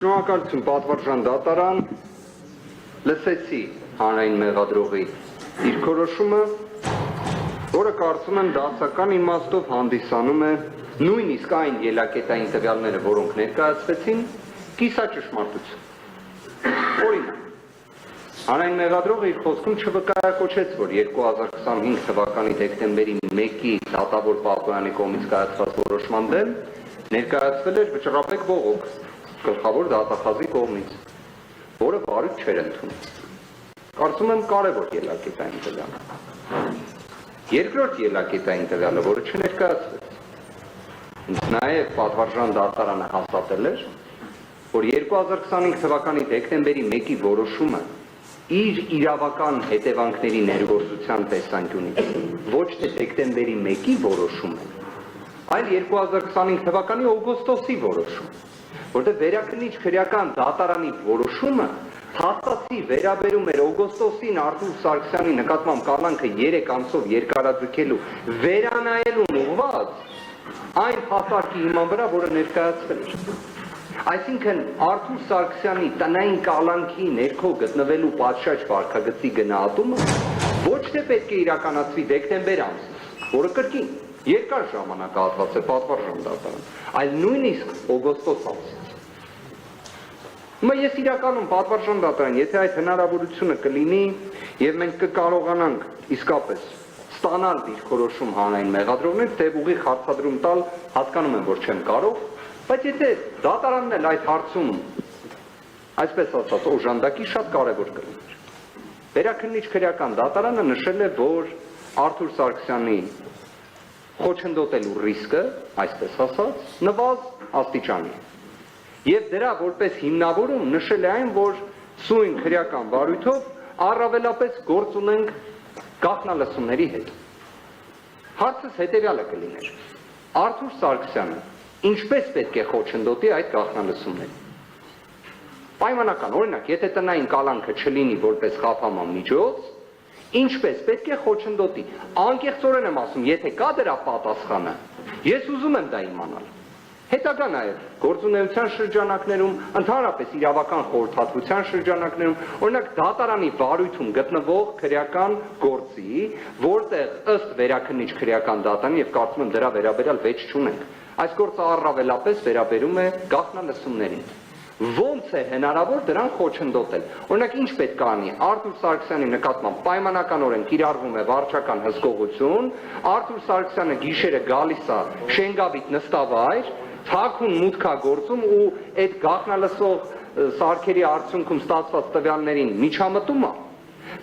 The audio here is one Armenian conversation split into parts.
Շնորհակալություն պատվարժան դատարան, լսեցի հանրային մեղադրողի դիրքորոշումը, որը կարծում եմ դասական իմաստով հանդիսանում է նույնիսկ այն ելակետային տվյալները, որոնք ներկայացվեցին, կիսաճշմարտություն։ Օրինակ, հանրային մեղադրողը իր խոսքում չվկայակոչեց, որ 2025 թվականի դեկտեմբերի 1-ի դատավոր Պապոյանի կողմից կայացված որոշման դեմ ներկայացվել էր վճռապեկ բողոք գլխավոր դատախազի կողմից, որը բարույթ չէր ընդունում։ Կարծում եմ կարևոր ելակետային տվյալ։ Երկրորդ ելակետային տվյալը, որը չներկայացվեց, ինձ նաև պատվարժան դատարանը հաստատել էր, որ 2025 թվականի դեկտեմբերի 1-ի որոշումը իր իրավական հետևանքների ներգործության տեսանկյունից ոչ թե դեկտեմբերի 1-ի որոշում է, այլ 2025 թվականի օգոստոսի որոշում, որտեղ վերաքննիչ քրեական դատարանի որոշումը հաստատի վերաբերում էր օգոստոսին Արթուր Սարգսյանի նկատմամբ կալանքը 3 ամսով երկարաձգելու վերանայելուն ուղղված այն փաստարկի հիման վրա, որը ներկայացվել էր։ Այսինքն Արթուր Սարգսյանի տնային կալանքի ներքո գտնվելու պատշաճ վարքագծի գնահատումը ոչ թե պետք է իրականացվի դեկտեմբեր ամսից, որը կրկին երկար ժամանակահատված է պատվարժան դատարան, այլ նույնիսկ օգոստոս ամսից։ Հիմա ես իրականում պատվարժան դատարան, եթե այդ հնարավորությունը կլինի եւ մենք կկարողանանք իսկապես ստանալ դիրքորոշում հանրային մեղադրողներ, տեղուղի հարցադրում տալ, հասկանում եմ, որ չեմ կարող, բայց եթե դատարանն էլ այդ հարցում, այսպես ասած, օժանդակի շատ կարևոր կլիներ։ Վերաքննիչ քրեական դատարանը նշել է, որ Արթուր Սարգսյանի խոչընդոտելու ռիսկը, այսպես ասած, նվազ աստիճանի է։ Եվ դրա որպես հիմնավորում նշել է այն, որ սույն քրեական վարույթով առավելապես գործ ունենք գաղտնալսումների հետ։ Հարցս հետևյալը կլիներ. Արթուր Սարգսյանը ինչպես պետք է խոչընդոտի այդ գաղտնալսումները։ Պայմանական, օրինակ, եթե տնային կալանքը չլինի որպես խափանման միջոց, ինչպես պետք է խոչընդոտի։ Անկեղծորեն եմ ասում, եթե կա դրա պատասխանը, ես ուզում եմ դա իմանալ։ Հետագա նաև գործունեության շրջանակներում, ընդհանրապես իրավական խորհրդատվության շրջանակներում, օրինակ դատարանի վարույթում գտնվող քրեական գործի, որտեղ ըստ վերաքննիչ քրեական դատարանի եւ կարծում եմ դրա վերաբերյալ վեճ չունենք, այս գործը առավելապես վերաբերում է գաղտնալսումներին։ Ոնց է հնարավոր դրան խոչընդոտել։ Օրինակ ինչ պետք է անի Արթուր Սարգսյանի նկատմամբ պայմանականորեն կիրառվում է վարչական հսկողություն, Արթուր Սարգսյանը գիշերը գալիս է Շենգավիթ նստավայր, թաքուն մուտքա գործում ու այդ գաղտնալսող սարքերի արդյունքում ստացված տվյալներին միջամտում է,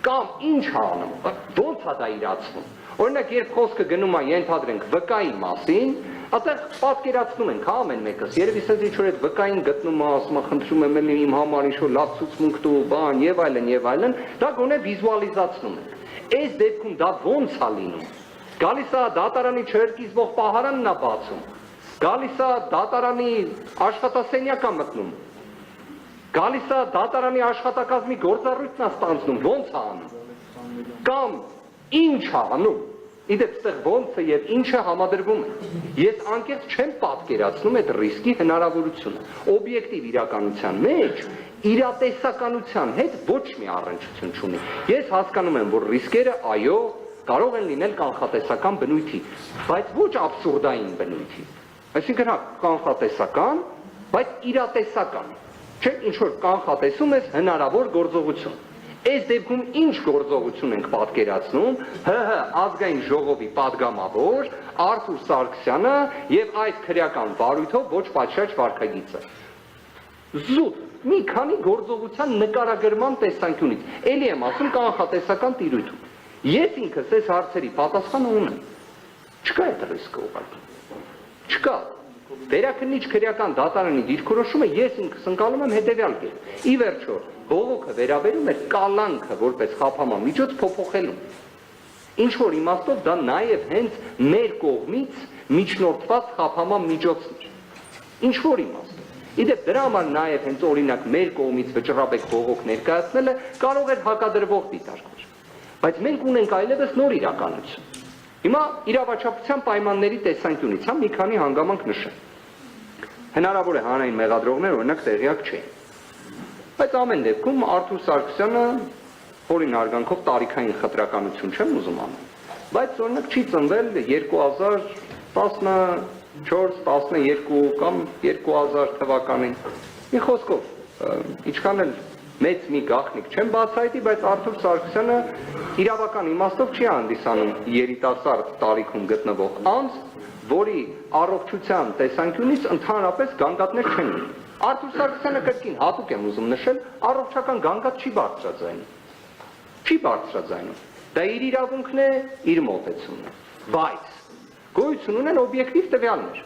կամ ինչ է անում, ոնց է դա իրացվում։ Օրինակ երբ խոսքը գնում է ենթադրենք վկայի մասին, այդտեղ պատկերացնում ենք, հա, ամեն մեկս, երևի սենց ինչ-որ այդ վկային գտնում է, ասում է, խնդրում եմ էլի իմ համար ինչ-որ լավ ցուցմունք տու, բան, եւ այլն, դա գոնե վիզուալիզացնում ենք։ Այս դեպքում դա ոնց է լինում։ Գալիս է դատարանի չհրկիզվող պահարանն է բացում, գալիս է դատարանի աշխատասենյակը մտնում, գալիս է դատարանի աշխատակազմի գործառույթն է ստանձնում, ոնց է անում, կամ ինչ է անում։ Իդեպ ստեղ ոնց է եւ ինչը համադրվում է։ Ես անկեղծ չեմ պատկերացնում այդ ռիսկի հնարավորությունը։ Օբյեկտիվ իրականության մեջ իրատեսականության հետ ոչ մի առնչություն չունի։ Ես հասկանում եմ, որ ռիսկերը, այո, կարող են լինել կանխատեսական բնույթի, բայց ոչ աբսուրդային բնույթի։ Այսինքն հա կանխատեսական, բայց իրատեսական։ Չէ, ինչ որ կանխատեսում ես հնարավոր գործողություն։ Այս դեպքում ինչ գործողություն ենք պատկերացնում, ՀՀ ազգային ժողովի падգամավոր Արթուր Սարգսյանը եւ այդ քրեական վարույթով ոչ պատշաճ վարքագիծը։ Զուտ մի քանի գործողության նկարագրման տեսանկյունից, էլի եմ ասում կանխատեսական տիրույթում։ Ես ինքս այս հարցերի պատասխանը ունեմ։ Չկա այդ ռիսկը ուղղակի։ Չկա։ Վերաքննիչ քրեական դատարանի դիրքորոշումը ես ինքս ընկալում եմ հետևյալ կերպ։ Ի վերջո, բողոքը վերաբերում էր կալանքը որպես խափանման միջոց փոփոխելուն։ Ինչ որ իմաստով դա նաև հենց մեր կողմից միջնորդված խափանման միջոցն էր։ Ինչ որ իմաստով։ Իդեպ դրա համար նաև հենց օրինակ մեր կողմից վճռապեկ բողոք ներկայացնելը կարող էր հակադրվող դիտարկվել։ Բայց մենք ունենք այլևս նոր իրականություն։ Հիմա իրավաչափության պայմանների տեսանկյունից մի քանի հանգամանք նշեմ։ Հնարավոր է հանրային մեղադրողներ օրինակ տեղյակ չէին։ Բայց ամեն դեպքում Արթուր Սարգսյանը օրին արգանքով տարիքային խտրականություն չեմ ուզում անել, բայց օրինակ չի ծնվել 2014-12 կամ 2000 թվականին։ Մի խոսքով, ինչքան էլ մեծ մի գաղտնիք չեմ բացահայտի, բայց Արթուր Սարգսյանը իրավական իմաստով չի հանդիսանում երիտասարդ տարիքում գտնվող անձ, որի առողջության տեսանկյունից ընդհանրապես գանգատներ չեն ունի։ Արթուր Սարգսյանը կրկին հատուկ եմ ուզում նշել, առողջական գանգատ չի բարձրաձայնում։ Չի բարձրաձայնում։ Դա իր իրավունքն է, իր մոտեցումն է։ Բայց գոյություն ունեն օբյեկտիվ տվյալներ։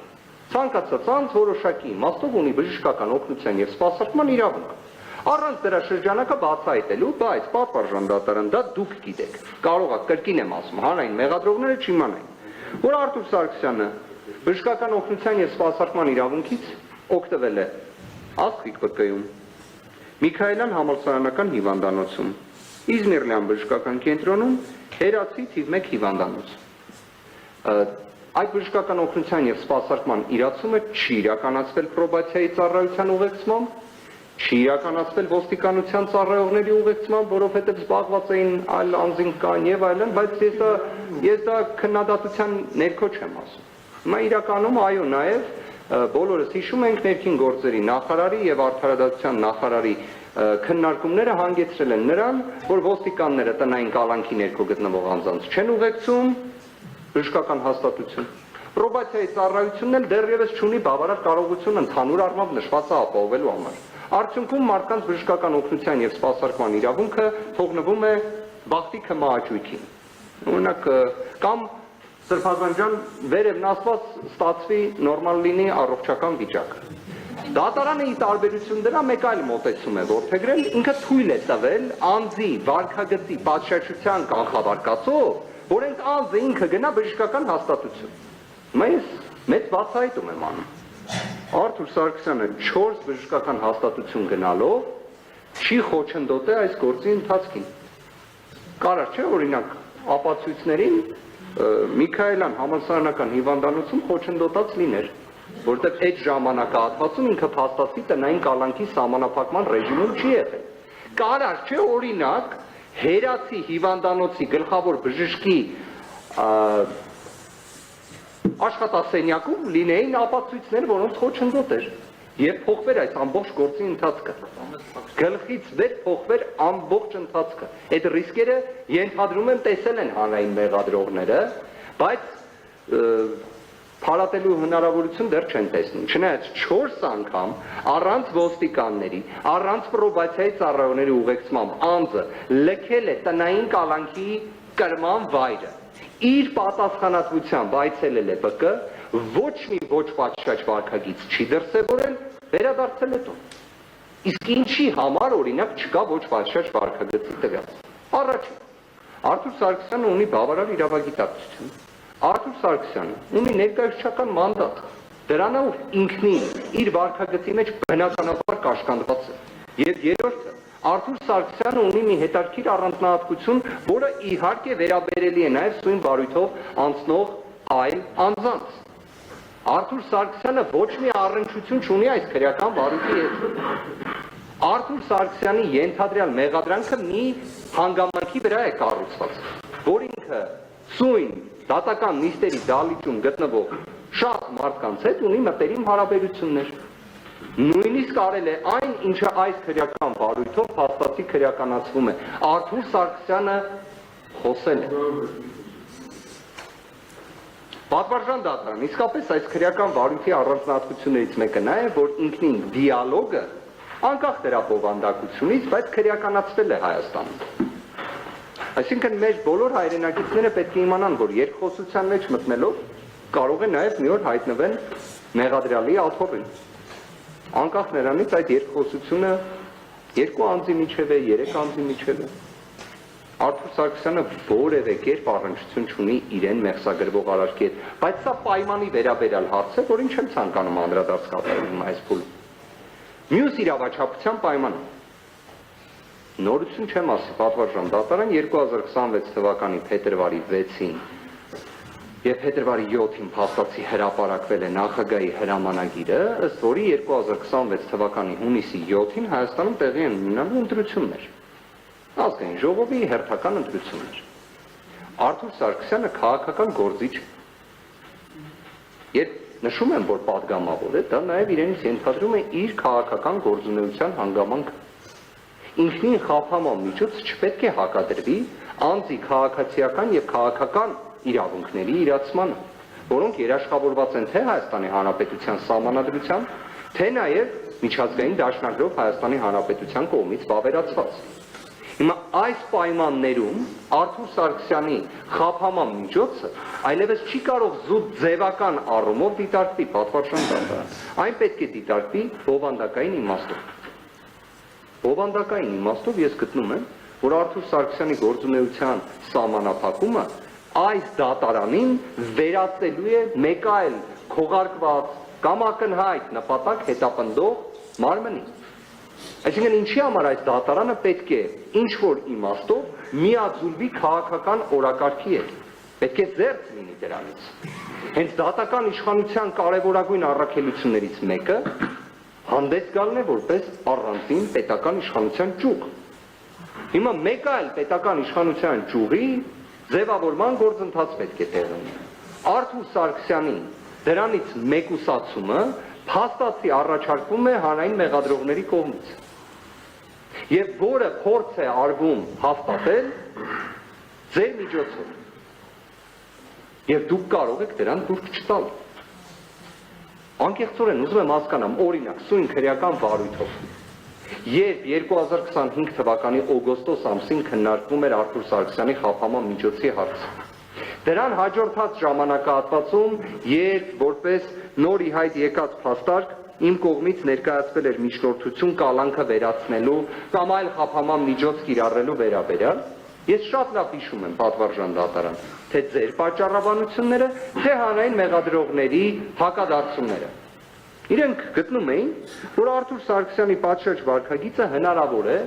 Ցանկացած անձ որոշակի իմաստով ունի բժշկական օգնության եւ սպասարկման իրավունք։ Առանց դրա շրջանակը բացահայտելու, բայց պատվարժան դատարան, դա դուք գիտեք։ Կարող է կրկին եմ ասում, հանրային մեղադրողները չիմանային, որ Արթուր Սարգսյանը բժշկական օգնության եւ սպասարկման իրավունքից օգտվել է Աստղիկ ԲԿ-ում, Միքայելյան համալսարանական հիվանդանոցում, Իզմիրլյան բժշկական կենտրոնում, Հերացի թիվ 1 հիվանդանոց։ Այդ բժշկական օգնության եւ սպասարկման իրացումը չի իրականացվել պրոբացիայի ծառայության ուղեկցմամբ, չի իրականացվել ոստիկանության ծառայողների ուղեկցմամբ, որովհետև զբաղված էին այլ անձինքան եւ այլն, բայց ես դա քննադատության ներքո չեմ ասում։ Հիմա իրականում այո, նաեւ բոլորս հիշում ենք ներքին գործերի նախարարի եւ արդարադատության նախարարի քննարկումները հանգեցրել են նրան, որ ոստիկանները տնային կալանքի ներքո գտնվող անձանց չեն ուղեկցում բժշկական հաստատություն։ Պրոբացիայի ծառայությունն էլ դեռևս չունի բավարար կարողություն ընդհանուր առմամբ նշվածը ապահովելու համար։ Արդյունքում մարդկանց բժշկական օգնության եւ սպասարկման իրավունքը թողնվում է բախտի քմահաճույքին։ Օրինակ կամ Սրբազան ջան, վերևն ասված ստացվի նորմալ լինի առողջական վիճակը։ Դատարանը ի տարբերություն դրա մեկ այլ մոտեցում է որդեգրել, ինքը թույլ է տվել անձի վարքագծի պատշաճության կանխավարկածով, որ այդ անձը ինքը գնա բժշկական հաստատություն։ Ես մեծ բացահայտում եմ անում։ Արթուր Սարգսյանը 4 բժշկական հաստատություն գնալով չի խոչընդոտել այս գործի ընթացքին։ Կարար չէ օրինակ ապացույցներին Միքայելյան համալսարանական հիվանդանոցում խոչընդոտած լիներ, որտեղ այդ ժամանակահատվածում ինքը փաստացի տնային կալանքի սահմանափակման ռեժիմում չի եղել։ Կարար չէ օրինակ Հերացի հիվանդանոցի գլխավոր բժշկի աշխատասենյակում լինեին ապացույցներ, որոնց խոչընդոտ էր եւ փոխվեր այս ամբողջ գործի ընթացքը։ Գլխից վեր փոխվեր ամբողջ ընթացքը։ Այդ ռիսկերը ենթադրում եմ տեսել են հանրային մեղադրողները, բայց փարատելու հնարավորություն դեռ չեն տեսնում։ Չնայած 4 անգամ առանց ոստիկանների, առանց պրոբացիայի ծառայողների ուղեկցմամբ անձը լքել է տնային կալանքի կրման վայրը։ Իր պատասխանատվությամբ այցելել է ԲԿ, ոչ մի ոչ պատշաճ վարքագիծ չի դրսևորել, վերադարձել է տուն։ Իսկ ինչի համար օրինակ չկա ոչ պատշաճ վարքագծի տվյալ։ Առաջին, Արթուր Սարգսյանը ունի բավարար իրավագիտակցություն։ Արթուր Սարգսյանը ունի ներկայացուցչական մանդատ, դրանով ինքնին իր վարքագծի մեջ բնականաբար կաշկանդված է։ Եվ երրորդը, Արթուր Սարգսյանը ունի մի հետաքրքիր առանձնահատկություն, որը իհարկե վերաբերելի է նաև սույն վարույթով անցնող այլ անձանց։ Արթուր Սարգսյանը ոչ մի առնչություն չունի այս քրեական վարույթի հետ։ Արթուր Սարգսյանի ենթադրյալ մեղադրանքը մի հանգամանքի վրա է կառուցված, որ ինքը սույն դատական նիստերի դալիճում գտնվող շատ մարդկանց հետ ունի մտերիմ հարաբերություններ։ Նույնիսկ արել է այն, ինչը այս քրեական վարույթով փաստացի քրեականացվում է։ Արթուր Սարգսյանը խոսել է։ Պատվարժան դատարան, իսկապես այս քրեական վարույթի առանձնահատկություններից մեկը նա է, որ ինքնին դիալոգը անկախ դրա բովանդակությունից, բայց քրեականացվել է Հայաստանում։ Այսինքն մեր բոլոր հայրենակիցները պետք է իմանան, որ երկխոսության մեջ մտնելով կարող է նաև մի օր հայտնվեն մեղադրյալի աթոռին։ Անկախ նրանից այդ երկխոսությունը 2 անձի միջև է, 3 անձի միջև է։ Արթուր Սարգսյանը որևէ կերպ առնչություն չունի իրեն մեղսագրվող արարքի հետ, բայց սա պայմանի վերաբերյալ հարց է, որին չեմ ցանկանում անդրադարձ կատարել այս փուլում։ Մյուս իրավաչափության պայմանը։ Նորություն չեմ ասի, պատվարժան դատարան 2026 թվականի փետրվարի 6-ին Եվ փետրվարի 7-ին փաստացի հրապարակվել է նախագահի հրամանագիրը, ըստ որի 2026 թվականի հունիսի 7-ին Հայաստանում տեղի են ունենալու ընտրություններ։ Ազգային ժողովի հերթական ընտրություններ։ Արթուր Սարգսյանը քաղաքական գործիչ է։ Երբ նշում եմ, որ պատգամավոր է, դա նաև իրենից ենթադրում է իր քաղաքական գործունեության հանգամանքը։ Ինքնին խափանման միջոց չպետք է հակադրվի անձի քաղաքացիական եւ քաղաքական իրավունքների իրացմանը, որոնք երաշխավորված են թե Հայաստանի Հանրապետության սահմանադրությամբ, թե նաև միջազգային դաշնագրով Հայաստանի Հանրապետության կողմից վավերացված։ Հիմա այս պայմաններում Արթուր Սարգսյանի խափանման միջոցը այլևս չի կարող զուտ ձևական առումով դիտարկվի պատվարժան դատարան, այն պետք է դիտարկվի բովանդակային իմաստով։ Բովանդակային իմաստով ես գտնում եմ, որ Արթուր Սարգսյանի գործունեության սահմանափակումը այս դատարանին վերածելու է մեկ այլ քողարկված կամ ակնհայտ նպատակ հետապնդող մարմնի։ Այսինքն ինչի համար այս դատարանը պետք է ինչ-որ իմաստով միաձուլվի քաղաքական օրակարգի հետ, պետք է զերծ լինի դրանից։ Հենց դատական իշխանության կարևորագույն առաքելություններից մեկը հանդես գալն է որպես առանձին պետական իշխանության ճյուղ։ Հիմա մեկ այլ պետական իշխանության ճյուղի ձևավորման գործընթաց պետք է տեղի ունենա։ Արթուր Սարգսյանի դրանից մեկուսացումը փաստացի առաջարկվում է հանրային մեղադրողների կողմից։ Եվ որը փորձ է արվում հաստատել ձեր միջոցով։ Եվ դուք կարող եք դրան դուրս չտալ։ Անկեղծորեն ուզում եմ հասկանամ, օրինակ, սույն քրեական վարույթով Երբ 2025 թվականի օգոստոս ամսին քննարկվում էր Արթուր Սարգսյանի խափանման միջոցի հարցը, դրան հաջորդած ժամանակահատվածում, երբ որպես նոր ի հայտ եկած փաստարկ իմ կողմից ներկայացվել էր միջնորդություն կալանքը վերացնելու կամ այլ խափանման միջոց կիրառելու վերաբերյալ, ես շատ լավ հիշում եմ պատվարժան դատարան, թե ձեր պատճառաբանությունները, թե հանրային մեղադրողների հակադարձումները։ Իրենք գտնում էին, որ Արթուր Սարգսյանի պատշաճ վարքագիծը հնարավոր է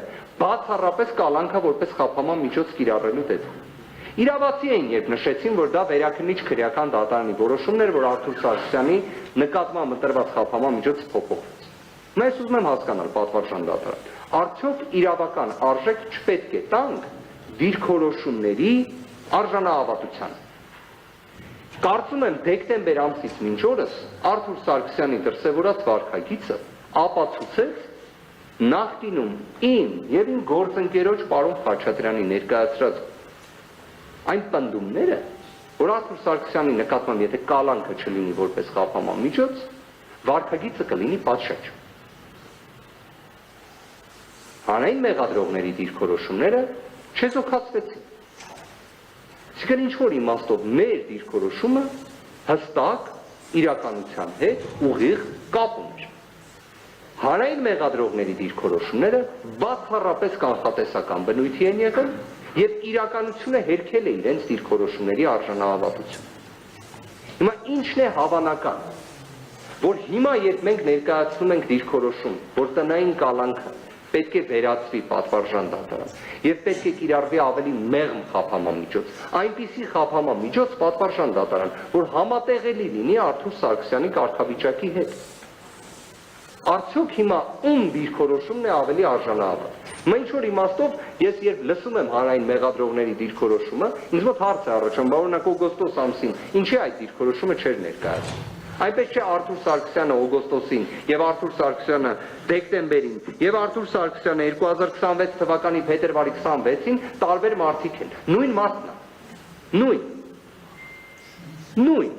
բացառապես կալանքը որպես խափանման միջոց կիրառելու դեպքում։ Իրավացի էին, երբ նշեցին, որ դա վերաքննիչ քրեական դատարանի որոշումն էր, որ Արթուր Սարգսյանի նկատմամբ ընտրված խափանման միջոցը փոփոխվեց։ Մենք ուզում եմ հասկանալ պատվարժան դատարան, արդյոք իրավական արժեք չպետք է տանք դիրքորոշումների արժանահավատությանը։ Կարծում եմ դեկտեմբեր ամսից մինչ օրս Արթուր Սարգսյանի դրսևորած վարքագիծը ապացուցեց նախկինում իմ եւ իմ գործընկերոջ պարոն Խաչատրյանի ներկայացրած այն պնդումները, որ Արթուր Սարգսյանի նկատմամբ եթե կալանքը չլինի որպես խափանման միջոց, վարքագիծը կլինի պատշաճ։ Հանրային մեղադրողների դիրքորոշումները չեզոքացվեցին։ Այսինքն ինչ-որ իմաստով մեր դիրքորոշումը հստակ իրականության հետ ուղիղ կապ ուներ։ Հանրային մեղադրողների դիրքորոշումները բացառապես կանխատեսական բնույթի են եղել եւ իրականությունը հերքել է իրենց դիրքորոշումների արժանահավատություն։ Հիմա ինչն է հավանական, որ հիմա երբ մենք ներկայացնում ենք դիրքորոշում, որ տնային կալանքը պետք է վերացվի պատվարժան դատարան եւ պետք է կիրառվի ավելի մեղմ խափանման միջոց, այնպիսի խափանման միջոց պատվարժան դատարան, որ համատեղելի լինի Արթուր Սարգսյանի կարգավիճակի հետ։ Արդյոք հիմա ում դիրքորոշումն է ավելի արժանահավատ։ Հիմա ինչ-որ իմաստով ես երբ լսում եմ հանրային մեղադրողների դիրքորոշումը, ինձ մոտ հարց է առաջանում, օրինակ օգոստոս ամսին, ինչի այդ դիրքորոշումը չէր ներկայացվում։ Այնպես չէ Արթուր Սարգսյանը օգոստոսին եւ Արթուր Սարգսյանը դեկտեմբերին եւ Արթուր Սարգսյանը 2026 թվականի փետրվարի 26-ին տարբեր մարդիկ են։ Նույն մարդն է։ Նույն։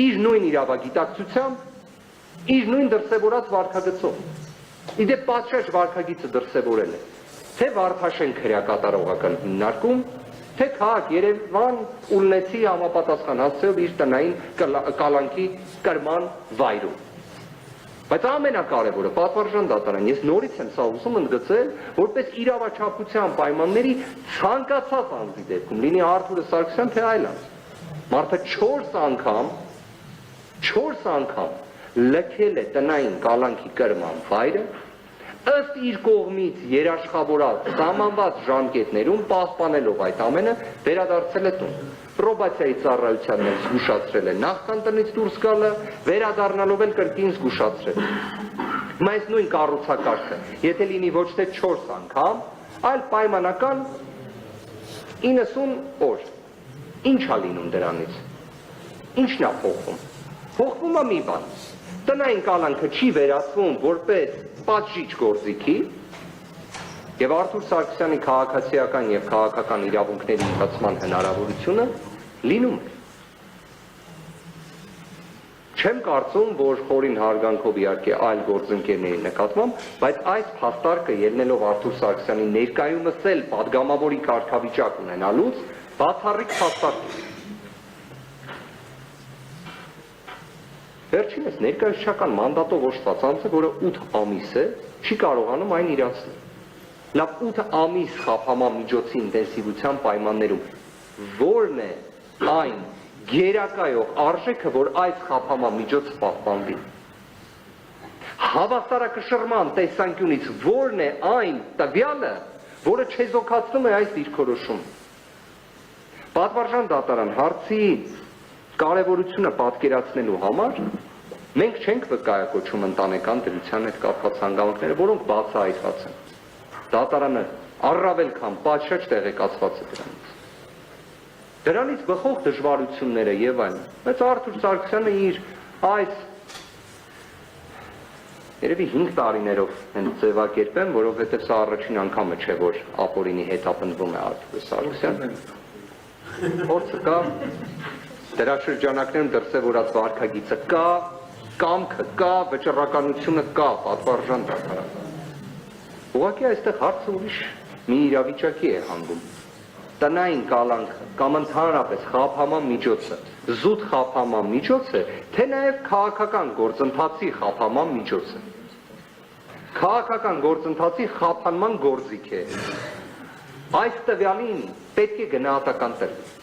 Իր նույն իրավագիտակցությամբ, իր նույն դրսևորած վարքագծով։ Իդեպ պատշաճ վարքագիծը դրսևորել է թե Վարդաշեն քրեակատարողական հիմնարկում, թե քաղաք Երևան Ուլնեցի համապատասխան հասցեով իր տնային կալանքի կրման վայրում։ Բայց ամենակարևորը պատվարժան դատարան, ես նորից եմ սա ուզում ընդգծել, որպես իրավաչափության պայմանների ցանկացած անձի դեպքում, լինի Արթուրը Սարգսյան, թե այլ անձ, մարդը 4 անգամ լքել է տնային կալանքի կրման վայրը, ըստ իր կողմից երաշխավորած սահմանված ժամկետներում պահպանելով այդ ամենը վերադարձել է տուն։ Պրոբացիայի ծառայության մեջ զգուշացրել է նախքան տնից դուրս գալը, վերադառնալով էլ կրկին զգուշացրել։ Բայց նույն կառուցակարգը, եթե լինի ոչ թե 4 անգամ, այլ պայմանական 90 օր։ Ինչ է լինում դրանից։ Ինչն է փոխվում։ Փոխվում է մի բան։ Տնային կալանքը չի վերածվում որպես պատժիչ գործիքի եւ Արթուր Սարգսյանի քաղաքացիական եւ քաղաքական իրավունքների ընդունման հնարավորությունը լինում է։ Չեմ կարծում, որ խորին հարգանքով իհարկե այլ գործընկերների նկատմամբ, բայց այս փաստարկը ելնելով Արթուր Սարգսյանի ներկայումս էլ падգամավորի կարգավիճակ ունենալուց բացառիկ փաստարկ է։ Վերջինս ներկայացուցչական մանդատով օժտված անձը, որը 8 ամիս է, չի կարողանում այն իրացնել։ Լավ 8 ամիս խափանման միջոցի ինտենսիվության պայմաններում որն է այն գերակայող արժեքը, որ այս խափանման միջոցը պահպանվի։ Հավասարակշռման տեսանկյունից որն է այն տվյալը, որը չեզոքացնում է այս դիրքորոշումը։ Պատվարժան դատարան հարցի կարևորությունը պատկերացնելու համար մենք չենք վկայակոչում ընտանեկան դրության հետ կապված հանգամանքները, որոնք բացահայտված են։ Դատարանը առավել քան պատշաճ տեղեկացված է դրանից։ Դրանից բխող դժվարությունները եւ այլն։ Բայց Արթուր Սարգսյանը իր այս երևի 5 տարիներով հենց ձևակերպեմ, որովհետեւ սա առաջին անգամը չէ, որ ապօրինի հետապնդվում է Արթուր Սարգսյանը։ Փորձը կա, դրաշրջանակներում դրսևորած վարքագիծը կա, կամքը կա, վճռականությունը կա, պատվարժան դատարան։ Ուղղակի այստեղ հարցը ուրիշ մի իրավիճակի է հանգում։ Տնային կալանքը կամ ընդհանրապես խափանման միջոցը, զուտ խափանման միջոցը, թե նաև քաղաքական գործընթացի խափանման միջոցը։ Քաղաքական գործընթացի խափանման գործիք է։ Այս տվյալին պետք է գնահատական տրվի։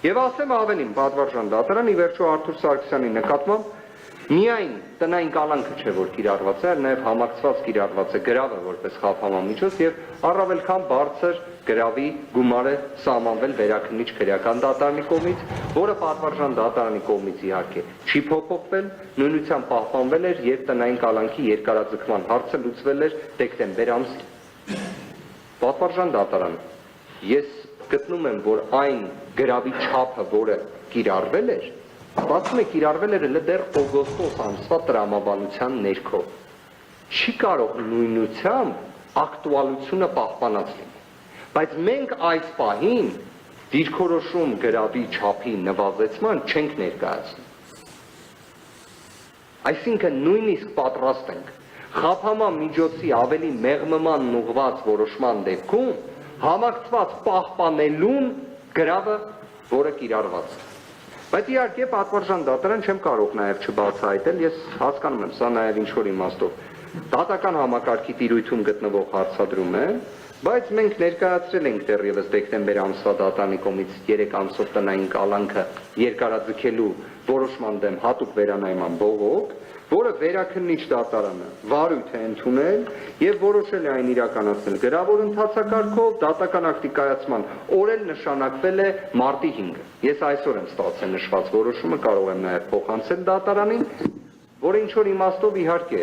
Եվ ասեմ ավելին, պատվարժան դատարան ի վերջո Արթուր Սարգսյանի նկատմամբ միայն տնային կալանքը չէ, որ կիրառված է, այլ նաև համակցված կիրառված է գրավը որպես խափանման միջոց եւ առավել քան բարձր գրավի գումարը սահմանվել վերաքննիչ քրեական դատարանի կողմից, որը պատվարժան դատարանի կողմից իհարկե չի փոփոխվել, նույնությամբ պահպանվել էր եւ տնային կալանքի երկարաձգման հարցը լուծվել էր դեկտեմբեր ամսին։ Պատվարժան դատարան, ես գտնում եմ, որ այն գրավի չափը, որը կիրառվել էր, բացում է կիրառվել էր դեռ օգոստոս ամսվա տրամաբանության ներքո։ Չի կարող նույնությամբ ակտուալությունը պահպանած լինել։ Բայց մենք այս պահին դիրքորոշում գրավի չափի նվազեցման չենք ներկայացնում։ Այսինքն նույնիսկ պատրաստ ենք խափանման միջոցի ավելի մեղմման ուղղված որոշման դեպքում համակցված պահպանելուն գրավը, որը կիրառված է։ Բայց իհարկե պատվարժան դատարան չեմ կարող նաև չբացահայտել, ես հասկանում եմ, սա նաև ինչ-որ իմաստով դատական համակարգի տիրույթում գտնվող հարցադրում է, բայց մենք ներկայացրել ենք դեռևս դեկտեմբեր ամսվա դատարանի կողմից 3 ամսով տնային կալանքը երկարաձգելու որոշման դեմ հատուկ վերանայման բողոք, որը վերաքննիչ դատարանը վարույթ է ընդունել եւ որոշել է այն իրականացնել գրավոր ընթացակարգով, դատական ակտի կայացման օրել նշանակվել է մարտի 5-ը։ Ես այսօր եմ ստացել նշված որոշումը, կարող եմ նաեւ փոխանցել դատարանին, որը ինչ որ իմաստով իհարկե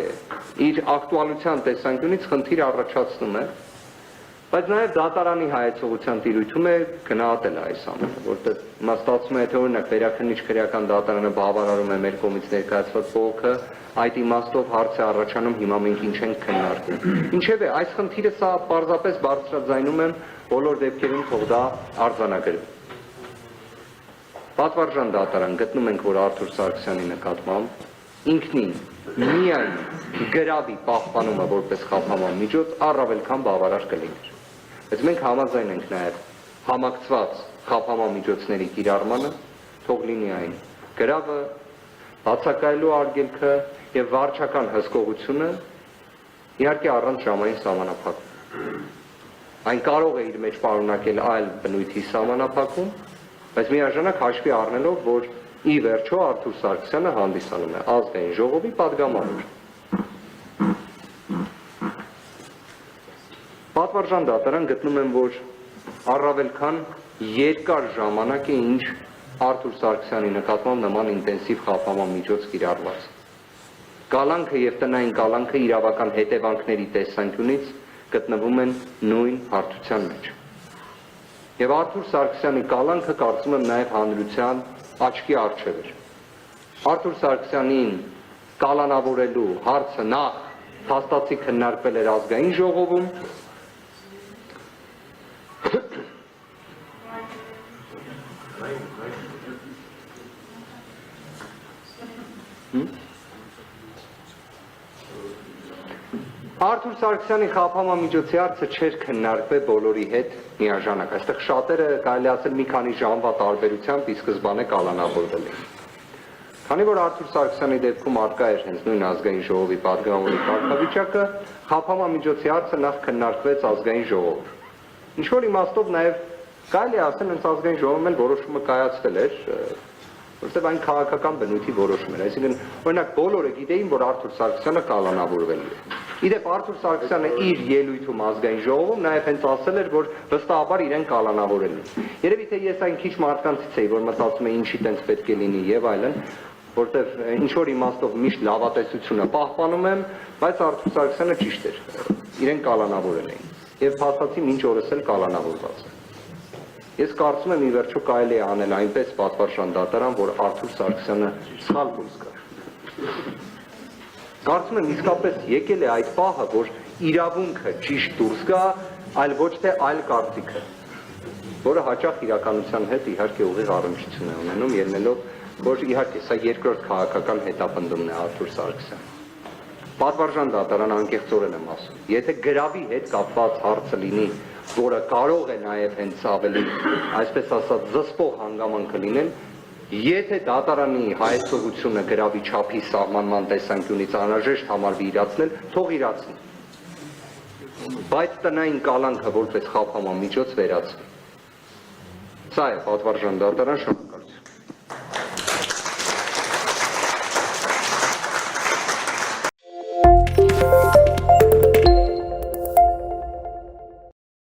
իր ակտուալության տեսանկյունից խնդիր առաջացնում է, բայց նաեւ դատարանի հայեցողության տիրույթում է գնահատել այս ամենը, որտեղ հիմա ստացվում է, թե օրինակ վերաքննիչ քրեական դատարանը բավարարում է մեր կողմից ներկայացված բողոքը, այդ իմաստով հարց է առաջանում, հիմա մենք ինչ ենք քննարկում։ Ինչևէ, այս խնդիրը սա պարզապես բարձրաձայնում եմ, բոլոր դեպքերում թող դա արձանագրվի։ Պատվարժան դատարան, գտնում ենք, որ Արթուր Սարգսյանի նկատմամբ ինքնին միայն գրավի պահպանումը որպես խափանման միջոց առավել քան բավարար կլիներ։ Բայց մենք համաձայն ենք նաև համակցված խափանման միջոցների կիրառմանը, թող լինի այն գրավը, բացակայելու արգելքը եւ վարչական հսկողությունը, իհարկե առանց ժամային սահմանափակում։ Այն կարող է իր մեջ պարունակել այլ բնույթի սահմանափակում, բայց միաժամանակ հաշվի առնելով, որ ի վերջո Արթուր Սարգսյանը հանդիսանում է ազգային ժողովի պատգամավոր։ Պատվարժան դատարան գտնում եմ, որ առավել քան երկար ժամանակ է ինչ Արթուր Սարգսյանի նկատմամբ նման ինտենսիվ խափանման միջոց կիրառված։ Կալանքը եւ տնային կալանքը իրավական հետևանքների տեսանկյունից գտնվում են նույն հարթության մեջ։ Եվ Արթուր Սարգսյանի կալանքը կարծում եմ նաեւ հանրության աչքի առջև էր։ Արթուր Սարգսյանին կալանավորելու հարցը նախ փաստացի քննարկվել էր ազգային ժողովում, Արթուր Սարգսյանի խափանման միջոցի հարցը չէր քննարկվել բոլորի հետ միաժամանակ։ Այստեղ շատերը կարելի ասել մի քանի ժամվա տարբերությամբ ի սկզբանե կալանավորվել էին։ Քանի որ Արթուր Սարգսյանի դեպքում արկա էր հենց նույն ազգային ժողովի պատգամավորի կարգավիճակը, խափանման միջոցի հարցը նախ քննարկվեց ազգային ժողովում։ Ինչ որ իմաստով նաև կարելի ասել հենց ազգային ժողովում էլ որոշումը կայացվել էր, որտեղ այն քաղաքական բնույթի որոշում էր, այսինքն օրինակ բոլորը գիտեին, որ Արթուր Սարգսյանը կալանավորվելու է։ Իդեպ Արթուր Սարգսյանը իր ելույթում ազգային ժողովում նաև հենց ասել էր, որ վստահաբար իրեն կալանավորել են։ Երևի թե ես այն քիչ մարդկանցից էի, որ մտածում է ինչի տենց պետք է լինի եւ այլն, որտեղ ինչ որ իմաստով միշտ լավատեսությունը պահպանում եմ, բայց Արթուր Սարգսյանը ճիշտ էր։ Իրեն կալանավորել էին եւ փաստացի մինչ օրս էլ կալանավորված է։ Ես կարծում եմ ի վերջո կարելի է անել այնպես պատվարժան դատարան, որ Արթուր Սարգսյանը սխալ դուրս գա։ Կարծում եմ իսկապես եկել է այդ պահը, որ իրավունքը ճիշտ դուրս գա, այլ ոչ թե այլ կարծիքը, որը հաճախ իրականության հետ իհարկե ուղիղ առնչություն է ունենում, ելնելով, որ իհարկե սա երկրորդ քաղաքական հետապնդումն է Արթուր Սարգսյանը։ Պատվարժան դատարան անկեղծորեն եմ ասում, եթե գրավի հետ կապված հարցը լինի, որը կարող է նաև հենց ավելի, այսպես ասած, զսպող հանգամանքը լինել, եթե դատարանի հայեցողությունը գրավի չափի սահմանման տեսանկյունից անհրաժեշտ համարվի իրացնել, թող իրացնի։ Բայց տնային կալանքը որպես խափանման միջոց վերացվի։ Սա է պատվարժան դատարան, շնորհակալ